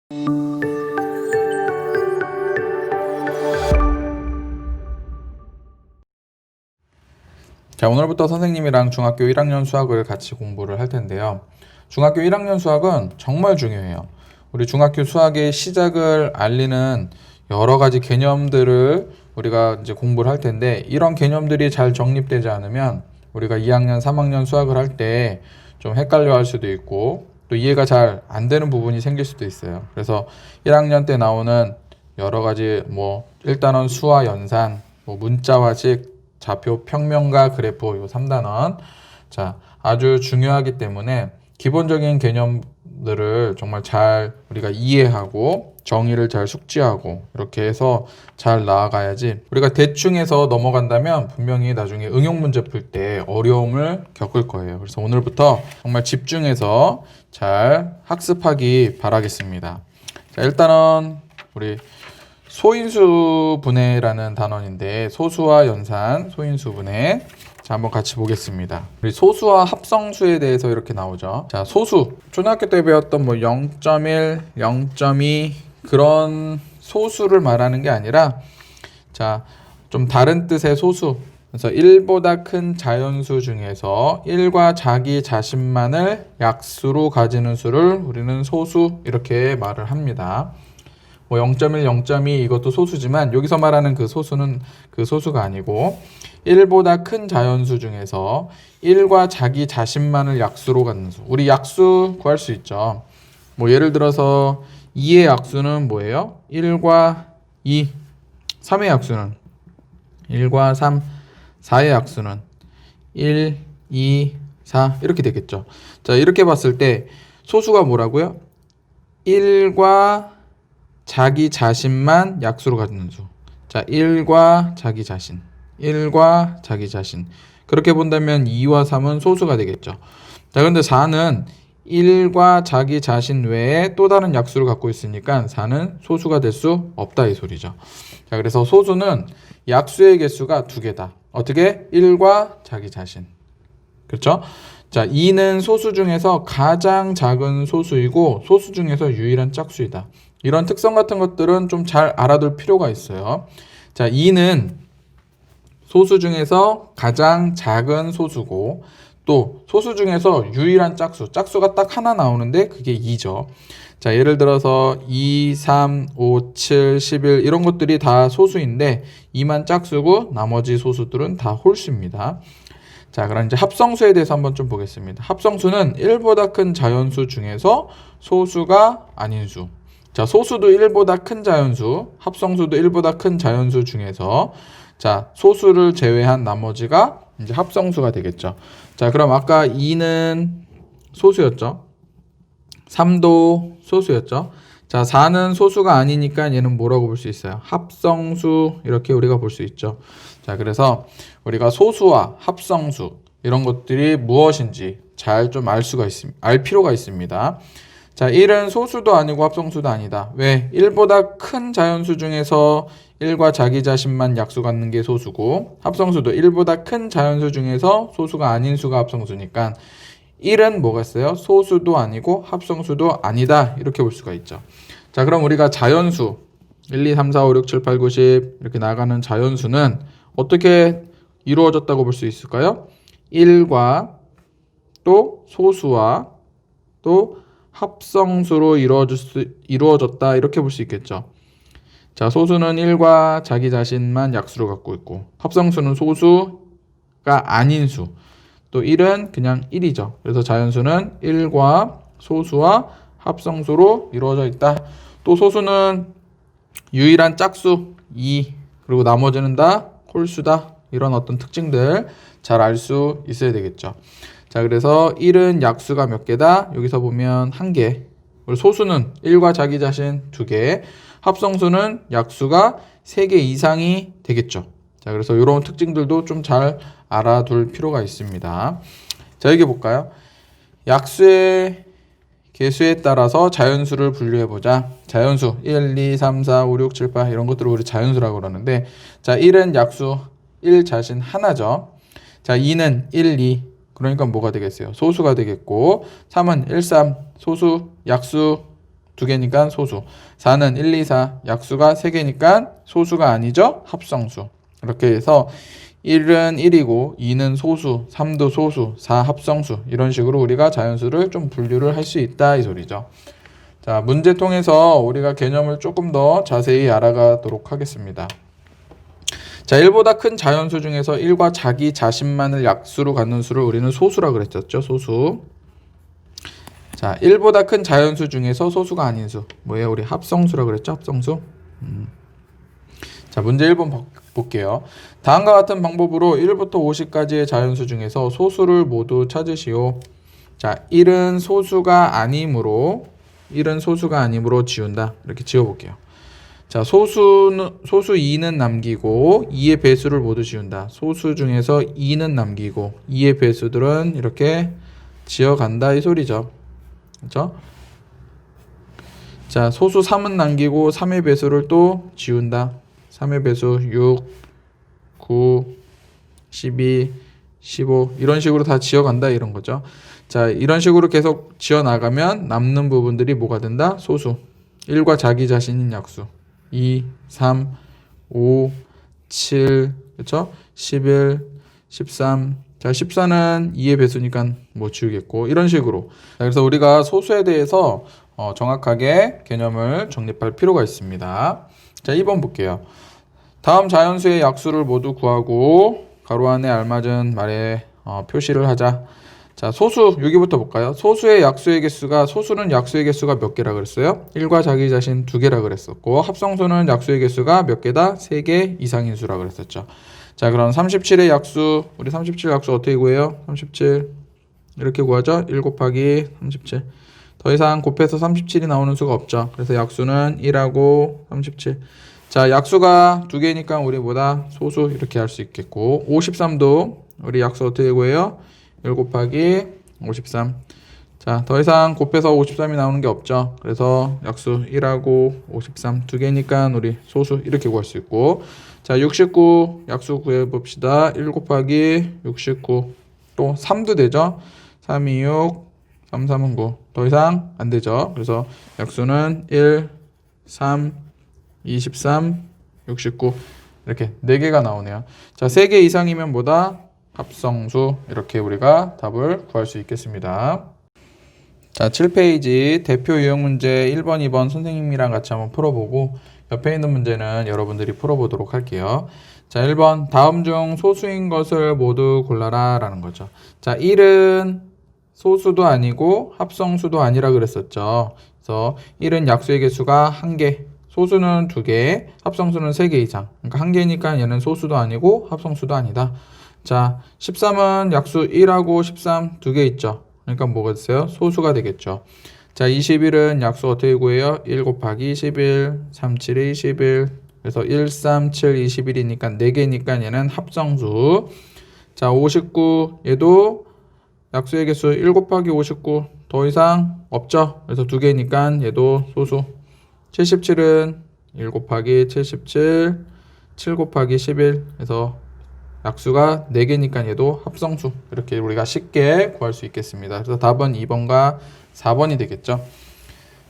자, 오늘부터 선생님이랑 중학교 1학년 수학을 같이 공부를 할 텐데요. 중학교 1학년 수학은 정말 중요해요. 우리 중학교 수학의 시작을 알리는 여러 가지 개념들을 우리가 이제 공부를 할 텐데, 이런 개념들이 잘 정립되지 않으면 우리가 2학년, 3학년 수학을 할 때 좀 헷갈려 할 수도 있고, 또 이해가 잘 안 되는 부분이 생길 수도 있어요. 그래서 1학년 때 나오는 여러 가지 일단은 수와 연산, 문자와식, 좌표, 평면과 그래프, 요 3단원. 자, 아주 중요하기 때문에 기본적인 개념들을 정말 잘 우리가 이해하고 정의를 잘 숙지하고 이렇게 해서 잘 나아가야지, 우리가 대충 해서 넘어간다면 분명히 나중에 응용 문제 풀 때 어려움을 겪을 거예요. 그래서 오늘부터 정말 집중해서 잘 학습하기 바라겠습니다. 자, 일단은 우리 소인수 분해라는 단원인데, 소수와 연산, 소인수 분해. 자, 한번 같이 보겠습니다. 우리 소수와 합성수에 대해서 이렇게 나오죠. 자, 소수. 초등학교 때 배웠던 0.1, 0.2 그런 소수를 말하는 게 아니라, 자, 좀 다른 뜻의 소수. 그래서 1보다 큰 자연수 중에서 1과 자기 자신만을 약수로 가지는 수를 우리는 소수 이렇게 말을 합니다. 0.1, 0.2 이것도 소수지만 여기서 말하는 그 소수는 그 소수가 아니고, 1보다 큰 자연수 중에서 1과 자기 자신만을 약수로 갖는 수. 우리 약수 구할 수 있죠. 예를 들어서 2의 약수는 뭐예요? 1과 2. 3의 약수는 1과 3. 4의 약수는 1, 2, 4 이렇게 되겠죠. 자, 이렇게 봤을 때 소수가 뭐라고요? 1과 자기 자신만 약수로 갖는 수. 자, 1과 자기 자신. 1과 자기 자신. 그렇게 본다면 2와 3은 소수가 되겠죠. 자, 그런데 4는 1과 자기 자신 외에 또 다른 약수를 갖고 있으니까 4는 소수가 될 수 없다 이 소리죠. 자, 그래서 소수는 약수의 개수가 2개다. 어떻게? 1과 자기 자신. 그렇죠? 자, 2는 소수 중에서 가장 작은 소수이고 소수 중에서 유일한 짝수이다. 이런 특성 같은 것들은 좀 잘 알아둘 필요가 있어요. 자, 2는 소수 중에서 가장 작은 소수고, 또 소수 중에서 유일한 짝수, 짝수가 딱 하나 나오는데 그게 2죠. 자, 예를 들어서 2, 3, 5, 7, 11 이런 것들이 다 소수인데 2만 짝수고 나머지 소수들은 다 홀수입니다. 자, 그럼 이제 합성수에 대해서 한번 좀 보겠습니다. 합성수는 1보다 큰 자연수 중에서 소수가 아닌 수. 자, 소수도 1보다 큰 자연수, 합성수도 1보다 큰 자연수 중에서, 자, 소수를 제외한 나머지가 이제 합성수가 되겠죠. 자, 그럼 아까 2는 소수였죠. 3도 소수였죠. 자, 4는 소수가 아니니까 얘는 뭐라고 볼 수 있어요? 합성수 이렇게 우리가 볼 수 있죠. 자, 그래서 우리가 소수와 합성수 이런 것들이 무엇인지 잘 좀 알 필요가 있습니다. 자, 1은 소수도 아니고 합성수도 아니다. 왜? 1보다 큰 자연수 중에서 1과 자기 자신만 약수 갖는 게 소수고, 합성수도 1보다 큰 자연수 중에서 소수가 아닌 수가 합성수니까 1은 뭐가 있어요? 소수도 아니고 합성수도 아니다. 이렇게 볼 수가 있죠. 자, 그럼 우리가 자연수 1, 2, 3, 4, 5, 6, 7, 8, 9, 10 이렇게 나가는 자연수는 어떻게 이루어졌다고 볼 수 있을까요? 1과 또 소수와 또 합성수로 이루어졌다 이렇게 볼 수 있겠죠. 자, 소수는 1과 자기 자신만 약수로 갖고 있고, 합성수는 소수가 아닌 수, 또 1은 그냥 1이죠. 그래서 자연수는 1과 소수와 합성수로 이루어져 있다. 또 소수는 유일한 짝수 2, 그리고 나머지는 다 홀수다. 이런 어떤 특징들 잘 알 수 있어야 되겠죠. 자, 그래서 1은 약수가 몇 개다? 여기서 보면 1개. 그리고 소수는 1과 자기 자신 2개. 합성수는 약수가 3개 이상이 되겠죠. 자, 그래서 이런 특징들도 좀 잘 알아둘 필요가 있습니다. 자, 여기 볼까요? 약수의 개수에 따라서 자연수를 분류해보자. 자연수 1, 2, 3, 4, 5, 6, 7, 8 이런 것들을 우리 자연수라고 그러는데, 자, 1은 약수 1 자신 하나죠. 자, 2는 1, 2 그러니까 뭐가 되겠어요? 소수가 되겠고, 3은 1, 3 소수, 약수 두 개니까 소수. 4는 1, 2, 4. 약수가 세 개니까 소수가 아니죠? 합성수. 이렇게 해서 1은 1이고 2는 소수, 3도 소수, 4 합성수. 이런 식으로 우리가 자연수를 좀 분류를 할 수 있다 이 소리죠. 자, 문제 통해서 우리가 개념을 조금 더 자세히 알아가도록 하겠습니다. 자, 1보다 큰 자연수 중에서 1과 자기 자신만을 약수로 갖는 수를 우리는 소수라 그랬었죠. 소수. 자, 1보다 큰 자연수 중에서 소수가 아닌 수. 뭐예요? 우리 합성수라 그랬죠? 합성수. 자, 문제 1번 볼게요. 다음과 같은 방법으로 1부터 50까지의 자연수 중에서 소수를 모두 찾으시오. 자, 1은 소수가 아니므로 지운다. 이렇게 지워볼게요. 자, 소수 2는 남기고 2의 배수를 모두 지운다. 소수 중에서 2는 남기고 2의 배수들은 이렇게 지어간다 이 소리죠. 그렇죠? 자, 소수 3은 남기고 3의 배수를 또 지운다. 3의 배수 6, 9, 12, 15 이런 식으로 다 지어간다 이런 거죠. 자, 이런 식으로 계속 지어나가면 남는 부분들이 뭐가 된다? 소수. 1과 자기 자신인 약수. 2, 3, 5, 7, 그렇죠? 11, 13. 자, 14는 2의 배수니까 뭐 지우겠고 이런 식으로. 자, 그래서 우리가 소수에 대해서 정확하게 개념을 정립할 필요가 있습니다. 자, 2번 볼게요. 다음 자연수의 약수를 모두 구하고 가로 안에 알맞은 말에 표시를 하자. 자, 소수 여기부터 볼까요? 소수의 약수의 개수가 소수는 약수의 개수가 몇 개라 그랬어요? 1과 자기 자신 2개라 그랬었고 합성수는 약수의 개수가 몇 개다? 3개 이상인 수라 그랬었죠. 자, 그럼 37의 약수 우리 37 약수 어떻게 구해요? 37 이렇게 구하죠? 1 곱하기 37 더 이상 곱해서 37이 나오는 수가 없죠. 그래서 약수는 1하고 37 자, 약수가 2개니까 우리 뭐다? 소수 이렇게 할 수 있겠고 53도 우리 약수 어떻게 구해요? 1 곱하기 53 자, 더 이상 곱해서 53이 나오는 게 없죠. 그래서 약수 1하고 53 2개니까 우리 소수 이렇게 구할 수 있고 자, 69 약수 구해봅시다. 1 곱하기 69 또 3도 되죠. 3, 2, 6 3, 3은 9 더 이상 안 되죠. 그래서 약수는 1, 3 23, 69 이렇게 4개가 나오네요. 자, 3개 이상이면 뭐다? 합성수 이렇게 우리가 답을 구할 수 있겠습니다. 자, 7페이지 대표 유형 문제 1번, 2번 선생님이랑 같이 한번 풀어보고 옆에 있는 문제는 여러분들이 풀어보도록 할게요. 자, 1번 다음 중 소수인 것을 모두 골라라 라는 거죠. 자, 1은 소수도 아니고 합성수도 아니라 그랬었죠. 그래서 1은 약수의 개수가 1개 소수는 2개, 합성수는 3개 이상. 그러니까 1개니까 얘는 소수도 아니고 합성수도 아니다. 자, 13은 약수 1하고 13 2개 있죠. 그러니까 뭐가 됐어요? 소수가 되겠죠. 자, 21은 약수 어떻게 구해요? 1 곱하기 21, 3, 7에 21. 그래서 1, 3, 7, 21이니까 4개니까 얘는 합성수. 자, 59 얘도 약수의 개수 1 곱하기 59 더 이상 없죠. 그래서 2개니까 얘도 소수. 77은 1 곱하기 77, 7 곱하기 11 해서 약수가 4개니까 얘도 합성수 이렇게 우리가 쉽게 구할 수 있겠습니다. 그래서 답은 2번과 4번이 되겠죠.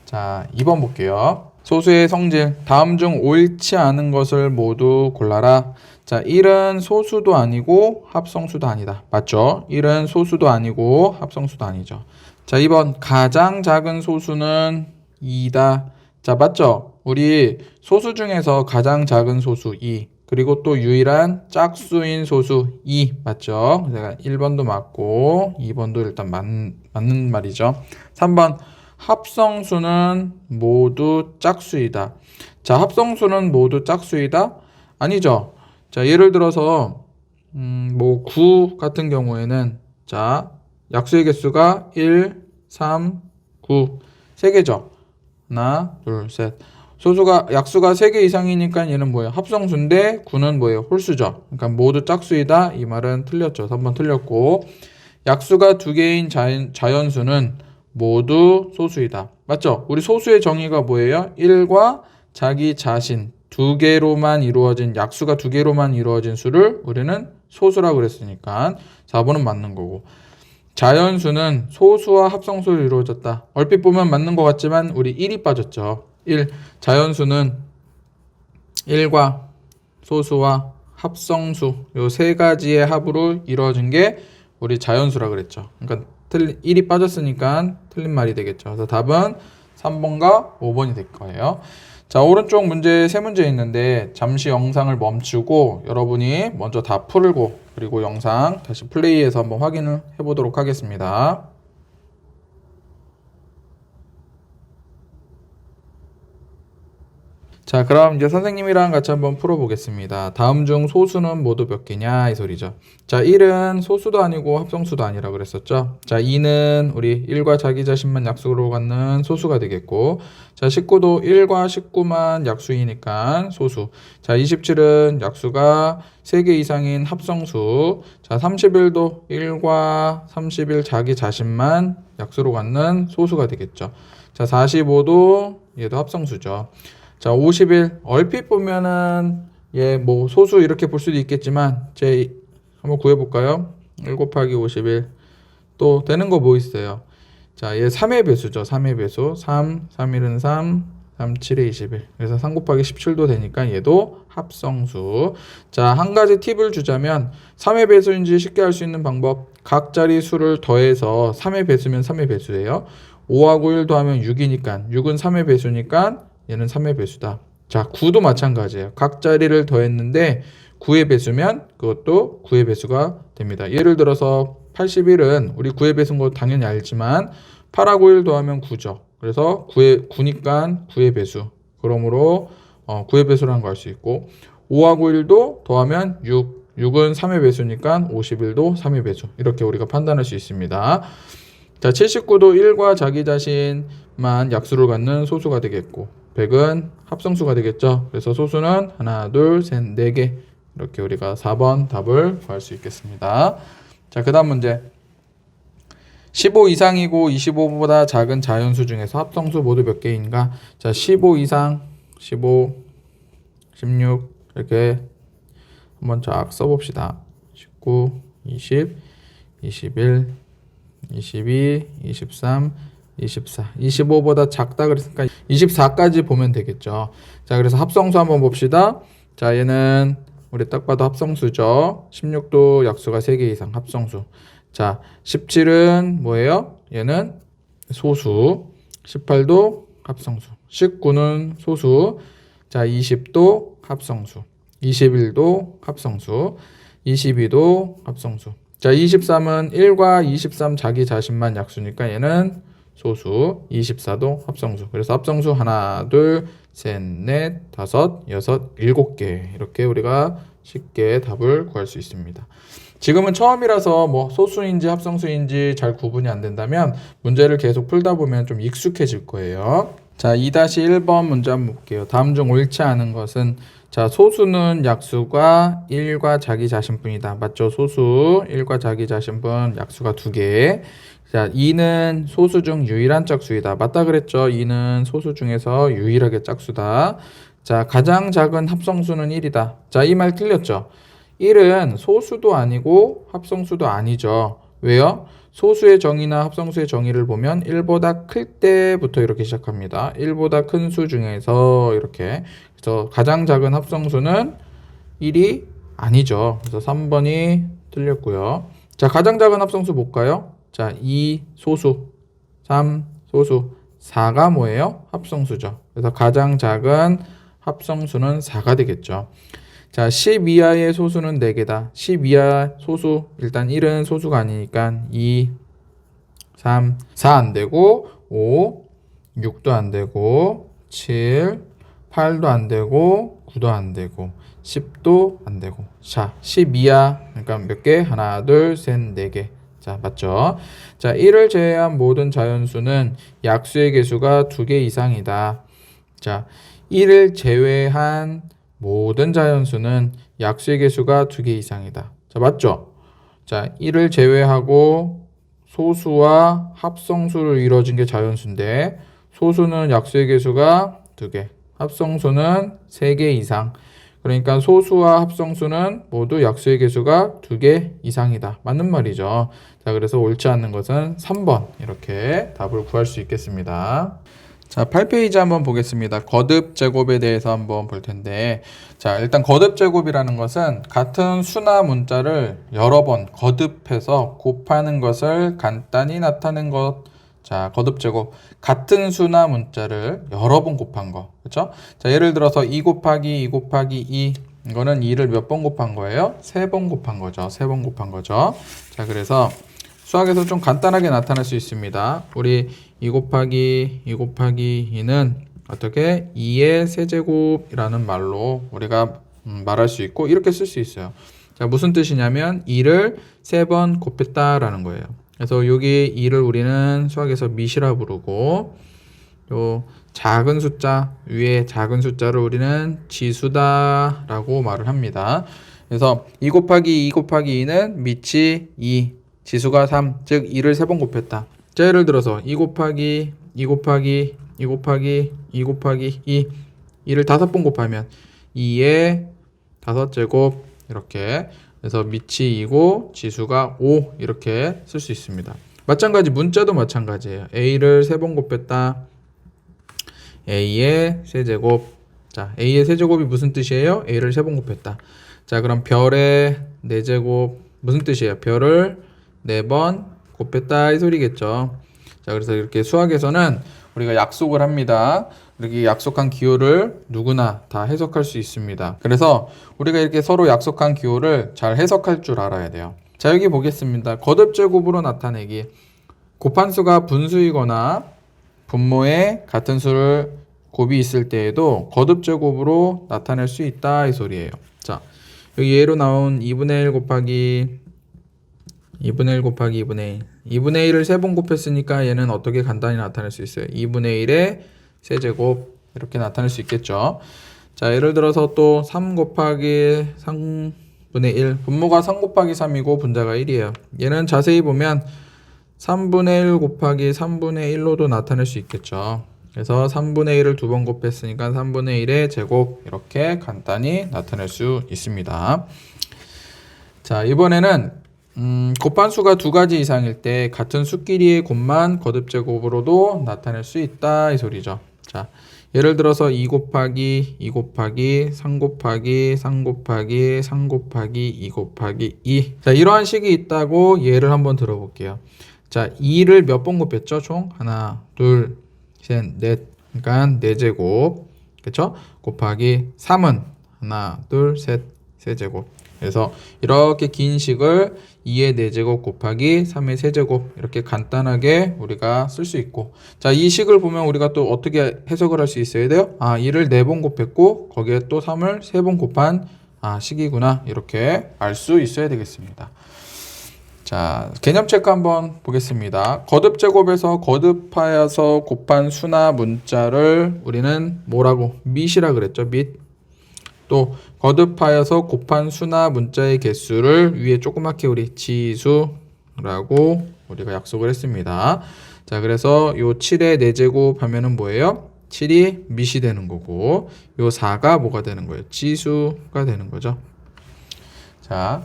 자, 2번 볼게요. 소수의 성질 다음 중 옳지 않은 것을 모두 골라라. 자, 1은 소수도 아니고 합성수도 아니다. 맞죠? 1은 소수도 아니고 합성수도 아니죠. 자, 2번 가장 작은 소수는 2다. 자, 맞죠? 우리 소수 중에서 가장 작은 소수 2 그리고 또 유일한 짝수인 소수 2 맞죠? 제가 1번도 맞고 2번도 일단 맞는 말이죠. 3번 합성수는 모두 짝수이다. 자, 합성수는 모두 짝수이다? 아니죠. 자, 예를 들어서 9 같은 경우에는 자, 약수의 개수가 1, 3, 9 3개죠. 하나, 둘, 셋. 약수가 3개 이상이니까 얘는 뭐예요? 합성수인데 9는 뭐예요? 홀수죠. 그러니까 모두 짝수이다. 이 말은 틀렸죠. 3번 틀렸고. 약수가 2개인 자연수는 모두 소수이다. 맞죠? 우리 소수의 정의가 뭐예요? 1과 자기 자신 2개로만 이루어진 약수가 2개로만 이루어진 수를 우리는 소수라고 그랬으니까 4번은 맞는 거고. 자연수는 소수와 합성수로 이루어졌다. 얼핏 보면 맞는 것 같지만 우리 1이 빠졌죠. 1. 자연수는 1과 소수와 합성수 요 세 가지의 합으로 이루어진 게 우리 자연수라 그랬죠. 그러니까 1이 빠졌으니까 틀린 말이 되겠죠. 그래서 답은 3번과 5번이 될 거예요. 자, 오른쪽 문제 세 문제 있는데 잠시 영상을 멈추고 여러분이 먼저 다 풀고 그리고 영상 다시 플레이해서 한번 확인을 해보도록 하겠습니다. 자, 그럼 이제 선생님이랑 같이 한번 풀어보겠습니다. 다음 중 소수는 모두 몇 개냐 이 소리죠. 자, 1은 소수도 아니고 합성수도 아니라 그랬었죠. 자, 2는 우리 1과 자기 자신만 약수로 갖는 소수가 되겠고, 자, 19도 1과 19만 약수이니까 소수. 자, 27은 약수가 3개 이상인 합성수. 자, 31도 1과 31 자기 자신만 약수로 갖는 소수가 되겠죠. 자, 45도 얘도 합성수죠. 자, 51 얼핏 보면은 뭐 소수 이렇게 볼 수도 있겠지만 한번 구해볼까요? 1 곱하기 51 또 되는 거 뭐 있어요? 자, 얘 3의 배수죠. 3의 배수 3, 3일은 3, 3, 7에 21 그래서 3 곱하기 17도 되니까 얘도 합성수. 자, 한 가지 팁을 주자면 3의 배수인지 쉽게 알 수 있는 방법, 각 자리 수를 더해서 3의 배수면 3의 배수예요. 5하고 1 더하면 6이니까 6은 3의 배수니까 얘는 3의 배수다. 자, 9도 마찬가지예요. 각 자리를 더했는데 9의 배수면 그것도 9의 배수가 됩니다. 예를 들어서 81은 우리 9의 배수인 거 당연히 알지만 8하고 1 더하면 9죠. 그래서 9니까 9의 배수. 그러므로 9의 배수라는 거 알 수 있고 5하고 1도 더하면 6. 6은 3의 배수니까 51도 3의 배수. 이렇게 우리가 판단할 수 있습니다. 자, 79도 1과 자기 자신만 약수를 갖는 소수가 되겠고 100은 합성수가 되겠죠. 그래서 소수는 하나, 둘, 셋, 4개. 이렇게 우리가 4번 답을 구할 수 있겠습니다. 자, 그 다음 문제. 15 이상이고 25보다 작은 자연수 중에서 합성수 모두 몇 개인가? 자, 15 이상, 15, 16 이렇게 한번 쫙 써봅시다. 19, 20, 21, 22, 23, 24, 25보다 작다 그랬으니까 24까지 보면 되겠죠. 자, 그래서 합성수 한번 봅시다. 자, 얘는 우리 딱 봐도 합성수죠. 16도 약수가 3개 이상 합성수. 자, 17은 뭐예요? 얘는 소수. 18도 합성수. 19는 소수. 자, 20도 합성수. 21도 합성수. 22도 합성수. 자, 23은 1과 23 자기 자신만 약수니까 얘는 소수. 24도 합성수. 그래서 합성수 하나, 둘, 셋, 넷, 다섯, 여섯, 7개. 이렇게 우리가 쉽게 답을 구할 수 있습니다. 지금은 처음이라서 뭐 소수인지 합성수인지 잘 구분이 안 된다면 문제를 계속 풀다 보면 좀 익숙해질 거예요. 자, 2-1번 문제 한번 볼게요. 다음 중 옳지 않은 것은, 자, 소수는 약수가 1과 자기 자신뿐이다. 맞죠? 소수 1과 자기 자신뿐 약수가 2개. 자, 2는 소수 중 유일한 짝수이다. 맞다 그랬죠? 2는 소수 중에서 유일하게 짝수다. 자, 가장 작은 합성수는 1이다. 자, 이 말 틀렸죠? 1은 소수도 아니고 합성수도 아니죠. 왜요? 소수의 정의나 합성수의 정의를 보면 1보다 클 때부터 이렇게 시작합니다. 1보다 큰 수 중에서 이렇게. 그래서 가장 작은 합성수는 1이 아니죠. 그래서 3번이 틀렸고요. 자, 가장 작은 합성수 볼까요? 자, 2 소수, 3 소수, 4가 뭐예요? 합성수죠. 그래서 가장 작은 합성수는 4가 되겠죠. 자, 10 이하의 소수는 4개다. 10 이하 소수, 일단 1은 소수가 아니니까 2, 3, 4 안 되고 5, 6도 안 되고 7, 8도 안 되고 9도 안 되고 10도 안 되고. 자, 10 이하 그러니까 몇 개? 하나, 둘, 셋, 4개. 자, 맞죠? 자, 1을 제외한 모든 자연수는 약수의 개수가 2개 이상이다. 자, 1을 제외한 모든 자연수는 약수의 개수가 2개 이상이다. 자, 맞죠? 자, 1을 제외하고 소수와 합성수로 이루어진 게 자연수인데 소수는 약수의 개수가 2개, 합성수는 3개 이상. 그러니까 소수와 합성수는 모두 약수의 개수가 2개 이상이다. 맞는 말이죠. 자, 그래서 옳지 않는 것은 3번 이렇게 답을 구할 수 있겠습니다. 자, 8페이지 한번 보겠습니다. 거듭 제곱에 대해서 한번 볼 텐데, 자, 일단 거듭 제곱이라는 것은 같은 수나 문자를 여러 번 거듭해서 곱하는 것을 간단히 나타낸 것. 자, 거듭 제곱. 같은 수나 문자를 여러 번 곱한 거. 그렇죠? 자, 예를 들어서 2 곱하기 2 곱하기 2. 이거는 2를 몇 번 곱한 거예요? 3번 곱한 거죠. 3번 곱한 거죠. 자, 그래서 수학에서 좀 간단하게 나타낼 수 있습니다. 우리 2 곱하기 2 곱하기 2는 어떻게 2의 세제곱이라는 말로 우리가 말할 수 있고 이렇게 쓸 수 있어요. 자, 무슨 뜻이냐면 2를 3번 곱했다라는 거예요. 그래서 여기 2를 우리는 수학에서 미시라 부르고 요 작은 숫자 위에 작은 숫자를 우리는 지수다라고 말을 합니다. 그래서 2 곱하기 2 곱하기 2는 밑이 2 지수가 3, 즉 2를 3번 곱했다. 자, 예를 들어서 2 곱하기 2 곱하기 2 곱하기 2 곱하기 2 2를 5번 곱하면 2의 5제곱 이렇게 그래서 밑이 2고 지수가 5 이렇게 쓸 수 있습니다. 마찬가지 문자도 마찬가지예요. a를 3번 곱했다. a의 세제곱. 자, a의 세제곱이 무슨 뜻이에요? a를 3번 곱했다. 자, 그럼 별의 4제곱 무슨 뜻이에요? 별을 4번 곱했다 이 소리겠죠. 자, 그래서 이렇게 수학에서는 우리가 약속을 합니다. 이렇게 약속한 기호를 누구나 다 해석할 수 있습니다. 그래서 우리가 이렇게 서로 약속한 기호를 잘 해석할 줄 알아야 돼요. 자, 여기 보겠습니다. 거듭 제곱으로 나타내기. 곱한 수가 분수이거나 분모에 같은 수를 곱이 있을 때에도 거듭 제곱으로 나타낼 수 있다 이 소리예요. 자, 여기 예로 나온 2분의 1 곱하기 2분의 1 곱하기 2분의 1. 2분의 1을 3번 곱했으니까 얘는 어떻게 간단히 나타낼 수 있어요? 2분의 1의 세제곱 이렇게 나타낼 수 있겠죠. 자, 예를 들어서 또 3 곱하기 3분의 1. 분모가 3 곱하기 3이고 분자가 1이에요. 얘는 자세히 보면 3분의 1 곱하기 3분의 1로도 나타낼 수 있겠죠. 그래서 3분의 1을 2번 곱했으니까 3분의 1의 제곱 이렇게 간단히 나타낼 수 있습니다. 자, 이번에는 곱한 수가 2가지 이상일 때 같은 수끼리의 곱만 거듭 제곱으로도 나타낼 수 있다 이 소리죠. 자, 예를 들어서 2 곱하기 2 곱하기 3 곱하기 3 곱하기 3 곱하기 2 곱하기 2. 자, 이러한 식이 있다고 예를 한번 들어볼게요. 자, 2를 몇 번 곱했죠? 총 하나, 둘, 셋, 넷. 그러니까 4제곱. 그렇죠? 곱하기 3은 하나, 둘, 셋, 세제곱. 그래서 이렇게 긴 식을 2의 4제곱 곱하기 3의 세제곱 이렇게 간단하게 우리가 쓸 수 있고, 자, 이 식을 보면 우리가 또 어떻게 해석을 할 수 있어야 돼요? 아, 2를 4번 곱했고 거기에 또 3을 3번 곱한 식이구나 이렇게 알 수 있어야 되겠습니다. 자, 개념 체크 한번 보겠습니다. 거듭 제곱에서 거듭하여서 곱한 수나 문자를 우리는 뭐라고? 밑이라 그랬죠. 밑. 또 거듭하여서 곱한 수나 문자의 개수를 위에 조그맣게 우리 지수라고 우리가 약속을 했습니다. 자, 그래서 요 7의 4제곱 하면은 뭐예요? 7이 밑이 되는 거고 요 4가 뭐가 되는 거예요? 지수가 되는 거죠. 자,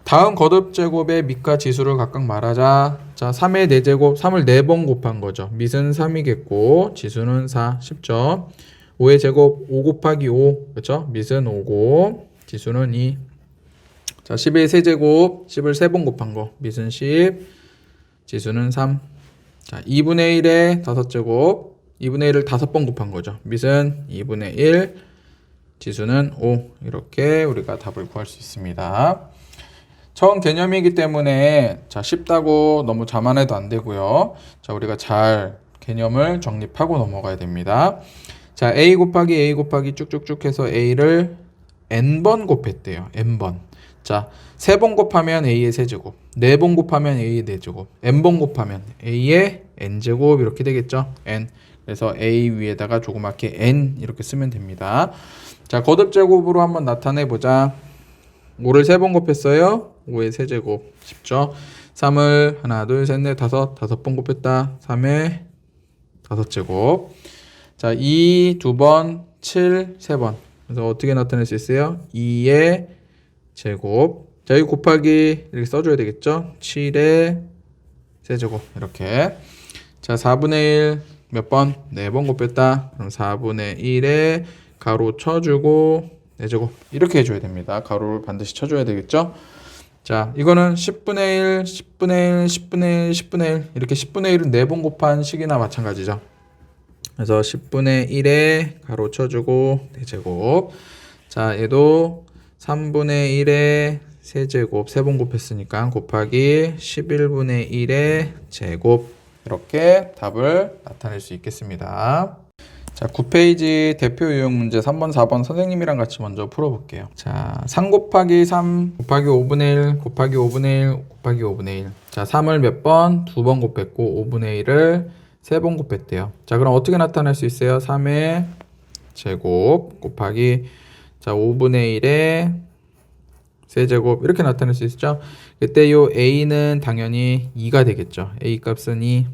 다음 거듭 제곱의 밑과 지수를 각각 말하자. 자, 3의 4제곱, 3을 4번 곱한 거죠. 밑은 3이겠고 지수는 4, 쉽죠? 5의 제곱 5 곱하기 5 그렇죠? 밑은 5고 지수는 2. 자, 10의 세제곱 10을 3번 곱한 거 밑은 10 지수는 3. 자, 2분의 1의 5제곱 2분의 1을 5번 곱한 거죠. 밑은 2분의 1 지수는 5. 이렇게 우리가 답을 구할 수 있습니다. 처음 개념이기 때문에 자, 쉽다고 너무 자만해도 안 되고요. 자, 우리가 잘 개념을 정립하고 넘어가야 됩니다. 자, a 곱하기 쭉쭉쭉 해서 a를 n번 곱했대요. n번. 자, 3번 곱하면 a의 세제곱, 4번 곱하면 a의 4제곱, n번 곱하면 a의 n제곱 이렇게 되겠죠. n. 그래서 a 위에다가 조그맣게 n 이렇게 쓰면 됩니다. 자, 거듭 제곱으로 한번 나타내 보자. 5를 3번 곱했어요. 5의 세제곱. 쉽죠? 3을 하나, 둘, 셋, 넷, 다섯 번 곱했다. 3의 5제곱. 자, 2 2번, 7 3번. 그래서 어떻게 나타낼 수 있어요? 2의 제곱. 자, 여기 곱하기 이렇게 써줘야 되겠죠? 7의 세제곱. 이렇게. 자, 4분의 1 몇 번? 4번 곱했다. 그럼 4분의 1에 가로 쳐주고 4제곱. 이렇게 해줘야 됩니다. 가로를 반드시 쳐줘야 되겠죠? 자, 이거는 10분의 1, 10분의 1, 10분의 1, 10분의 1. 이렇게 10분의 1은 4번 곱한 식이나 마찬가지죠. 그래서 10분의 1에 가로 쳐주고 4제곱. 자, 얘도 3분의 1에 세제곱 3번 곱했으니까 곱하기 11분의 1의 제곱. 이렇게 답을 나타낼 수 있겠습니다. 자, 9페이지 대표 유형 문제 3번, 4번 선생님이랑 같이 먼저 풀어볼게요. 자, 3 곱하기 3 곱하기 5분의 1 곱하기 5분의 1 곱하기 5분의 1. 자, 3을 몇 번? 2번 곱했고 5분의 1을 3번 곱했대요. 자, 그럼 어떻게 나타낼 수 있어요? 3의 제곱 곱하기 자, 5분의 1의 세제곱 이렇게 나타낼 수 있죠. 그때 요 a는 당연히 2가 되겠죠. a 값은 2.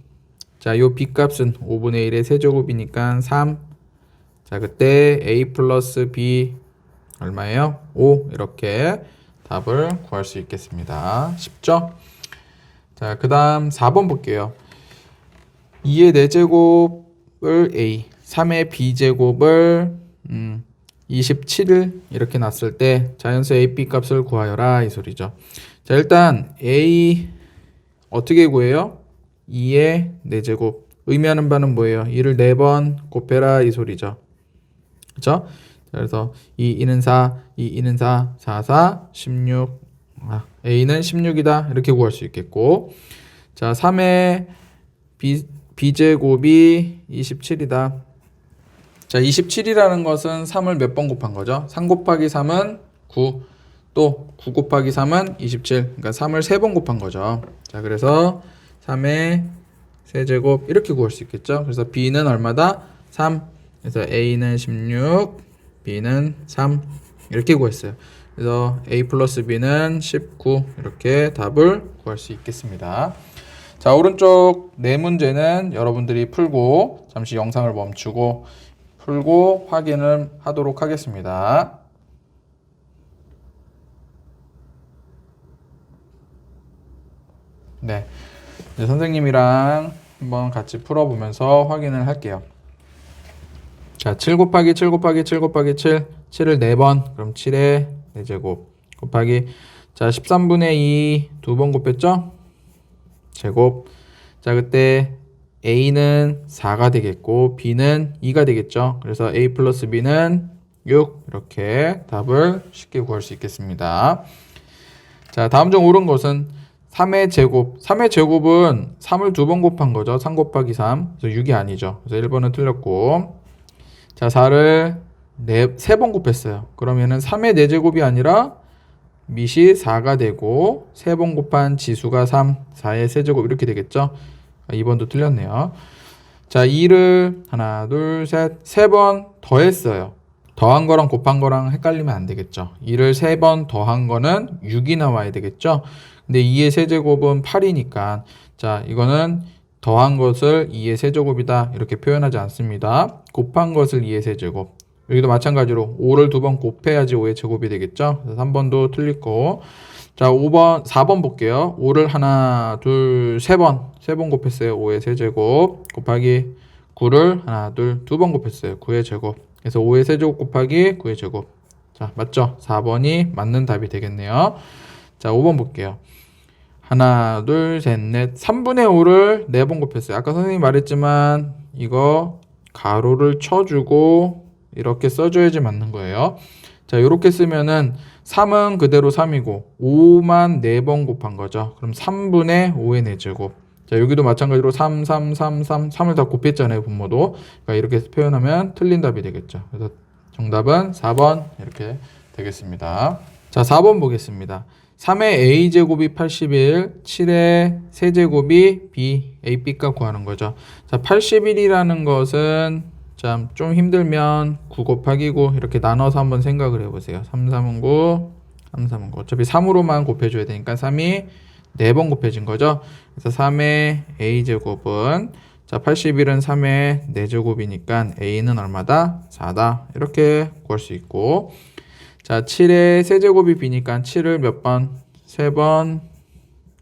자, 요 b 값은 5분의 1의 세제곱이니까 3. 자, 그때 a 플러스 b 얼마예요? 5. 이렇게 답을 구할 수 있겠습니다. 쉽죠? 자, 그 다음 4번 볼게요. 2의 4제곱을 a, 3의 b제곱을 27을 이렇게 놨을 때 자연수 a, b 값을 구하여라 이 소리죠. 자, 일단 a 어떻게 구해요? 2의 4제곱. 의미하는 바는 뭐예요? 2를 4번 곱해라 이 소리죠. 그렇죠? 그래서 2, 2는 4, 2, 2는 4, 4, 4, 16. a는 16이다. 이렇게 구할 수 있겠고. 자, 3의 b제곱이 27이다. 자, 27이라는 것은 3을 몇 번 곱한 거죠? 3 곱하기 3은 9. 또 9 곱하기 3은 27. 그러니까 3을 3번 곱한 거죠. 자, 그래서 3의 세제곱 이렇게 구할 수 있겠죠. 그래서 b는 얼마다? 3. 그래서 a는 16, b는 3 이렇게 구했어요. 그래서 a 플러스 b는 19 이렇게 답을 구할 수 있겠습니다. 자, 오른쪽 네 문제는 여러분들이 풀고 잠시 영상을 멈추고 풀고 확인을 하도록 하겠습니다. 네, 이제 선생님이랑 한번 같이 풀어보면서 확인을 할게요. 자, 7 곱하기 7 곱하기 7 곱하기 7, 7을 4번, 그럼 7의 4제곱 곱하기 자, 13분의 2 2번 곱했죠? 제곱. 자, 그때 a는 4가 되겠고 b는 2가 되겠죠. 그래서 a 플러스 b는 6 이렇게 답을 쉽게 구할 수 있겠습니다. 자, 다음 중 옳은 것은 3의 제곱. 3의 제곱은 3을 2번 곱한 거죠. 3 곱하기 3. 그래서 6이 아니죠. 그래서 1번은 틀렸고. 자, 4를 3번 곱했어요. 그러면은 3의 4제곱이 아니라 밑이 4가 되고 3번 곱한 지수가 3, 4의 세제곱 이렇게 되겠죠. 2번도 틀렸네요. 자, 2를 하나, 둘, 셋, 3번 더했어요. 더한 거랑 곱한 거랑 헷갈리면 안 되겠죠. 2를 3번 더한 거는 6이 나와야 되겠죠. 근데 2의 세제곱은 8이니까 자, 이거는 더한 것을 2의 세제곱이다 이렇게 표현하지 않습니다. 곱한 것을 2의 세제곱. 여기도 마찬가지로 5를 2번 곱해야지 5의 제곱이 되겠죠. 그래서 3번도 틀릴 거. 자, 4번 볼게요. 5를 하나, 둘, 3번 곱했어요. 5의 세제곱 곱하기 9를 하나, 둘, 2번 곱했어요. 9의 제곱. 그래서 5의 세제곱 곱하기 9의 제곱. 자, 맞죠? 4번이 맞는 답이 되겠네요. 자, 5번 볼게요. 하나, 둘, 셋, 넷. 3분의 5를 4번 곱했어요. 아까 선생님이 말했지만 이거 가로를 쳐주고 이렇게 써줘야지 맞는 거예요. 자, 이렇게 쓰면은 3은 그대로 3이고 5만 4번 곱한 거죠. 그럼 3분의 5의 4제곱. 자, 여기도 마찬가지로 3, 3, 3, 3, 3을 다 곱했잖아요, 분모도. 그러니까 이렇게 표현하면 틀린 답이 되겠죠. 그래서 정답은 4번 이렇게 되겠습니다. 자, 4번 보겠습니다. 3의 a제곱이 81, 7의 세제곱이 b, a, b 값 구하는 거죠. 자, 81이라는 것은 좀 힘들면 9 곱하기 9 이렇게 나눠서 한번 생각을 해보세요. 3, 3은 9, 3, 3은 9. 어차피 3으로만 곱해줘야 되니까 3이 4번 곱해진 거죠. 그래서 3의 a제곱은 자, 81은 3의 4제곱이니까 a는 얼마다? 4다. 이렇게 구할 수 있고, 자, 7의 세제곱이 b니까 7을 몇 번? 3번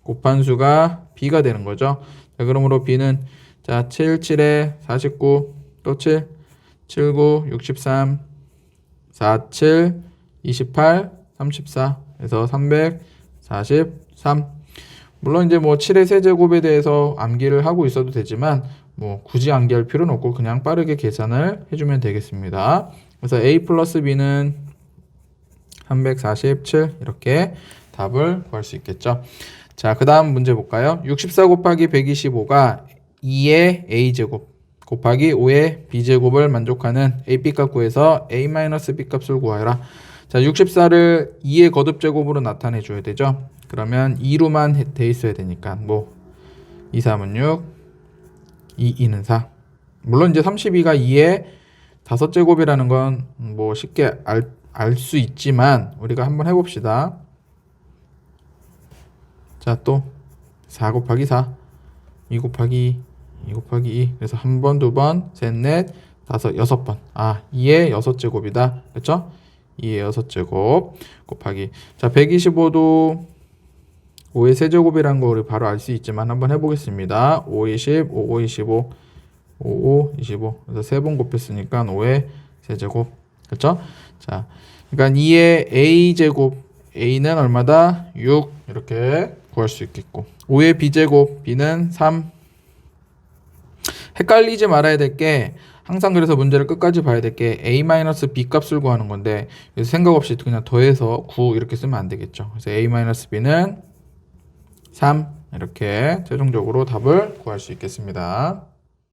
곱한 수가 b가 되는 거죠. 자, 그러므로 b는 자, 7, 7에 49, 또 7, 7, 9, 63, 4, 7, 28, 34. 그래서 343. 물론 이제 뭐 7의 세제곱에 대해서 암기를 하고 있어도 되지만 뭐 굳이 암기할 필요는 없고 그냥 빠르게 계산을 해주면 되겠습니다. 그래서 a 플러스 b는 347 이렇게 답을 구할 수 있겠죠. 자, 그 다음 문제 볼까요? 64 곱하기 125가 2의 a제곱 곱하기 5의 b제곱을 만족하는 ab 값 구해서 a-b 값을 구하여라. 자, 64를 2의 거듭제곱으로 나타내 줘야 되죠. 그러면 2로만 돼 있어야 되니까 뭐 2, 3은 6, 2는 4. 물론 이제 32가 2의 5제곱이라는 건 뭐 쉽게 알 수 있지만 우리가 한번 해봅시다. 자, 또 4 곱하기 4, 2 곱하기 2, 2 곱하기 2. 그래서 한 번, 두 번, 셋, 넷, 다섯, 6번. 아, 2의 6제곱이다. 그렇죠? 2의 6제곱 곱하기. 자, 125도 5의 세제곱이라는 거 우리 바로 알 수 있지만 한번 해보겠습니다. 5, 20, 5, 5, 25, 5, 5, 25. 그래서 3번 곱했으니까 5의 세제곱. 그렇죠? 자, 그러니까 2의 a제곱. a는 얼마다? 6. 이렇게 구할 수 있겠고. 5의 b제곱. b는 3. 헷갈리지 말아야 될 게 항상 그래서 문제를 끝까지 봐야 될 게 a-b 값을 구하는 건데 생각 없이 그냥 더해서 9 이렇게 쓰면 안 되겠죠. 그래서 a-b는 3 이렇게 최종적으로 답을 구할 수 있겠습니다.